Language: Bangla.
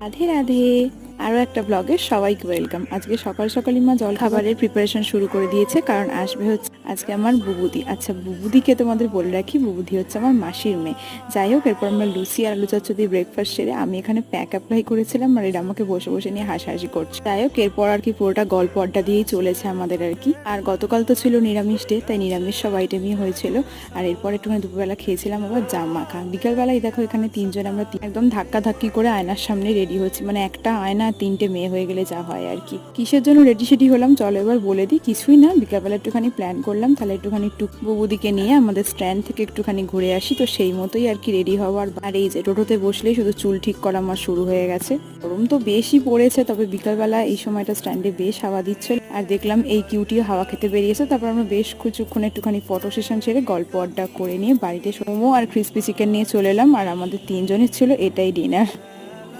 রাধে রাধে। আরও একটা ব্লগে সবাইকে ওয়েলকাম। আজকে সকাল সকালই মা জল খাবারের প্রিপারেশন শুরু করে দিয়েছে, কারণ আসবে হচ্ছে আজকে আমার বুবুদি। আচ্ছা, বুবুদিকে তোমাদের বলে রাখি, বুবুদি হচ্ছে আমার মাসির মেয়ে। যাই হোক, এরপর আমরা লুচি আর আলু চচ্চড়ি দিয়ে ব্রেকফাস্ট সেরে আমি এখানে প্যাক অ্যাপ্লাই করেছিলাম, আর এরা আমাকে বসে বসে নিয়ে হাসাহাসি করছে। যাই হোক, এরপর আর কি পুরোটা গল্প আড্ডা দিয়েই চলেছে আমাদের আর কি। আর গতকাল তো ছিল নিরামিষ ডে, তাই নিরামিষ সব আইটেমই হয়েছিল। আর এরপর একটুখানি দুপুরবেলা খেয়েছিলাম আবার জাম মাখা। বিকালবেলায় দেখো এখানে তিনজন আমরা একদম ধাক্কা ধাক্কি করে আয়নার সামনে রেডি হচ্ছি, মানে একটা আয়না তিনটে মেয়ে হয়ে গেলে যা হয় আর কি। কিসের জন্য রেডি সেডি হলাম চলো এবার বলে দিই। কিছুই না, বিকালবেলা একটুখানি প্ল্যান করলাম তাহলে একটুখানি বুবুদিকে নিয়ে আমাদের স্ট্যান্ড থেকে একটুখানি ঘুরে আসি, তো সেই মতোই আর কি রেডি হওয়ার। আর এই যে টোটোতে বসলেই শুধু চুল ঠিক করা আমার শুরু হয়ে গেছে। গরম তো বেশি পড়েছে, তবে বিকালবেলা এই সময়টা স্ট্যান্ডে বেশ হাওয়া দিচ্ছিল। আর দেখলাম এই কিউটিও হাওয়া খেতে বেরিয়েছে। তারপর আমরা বেশ কিছুক্ষণ একটুখানি ফটো সেশন সেরে গল্প আড্ডা করে নিয়ে বাড়িতে মোমো আর ক্রিসপি চিকেন নিয়ে চলে এলাম। আর আমাদের তিনজনের ছিল এটাই ডিনার।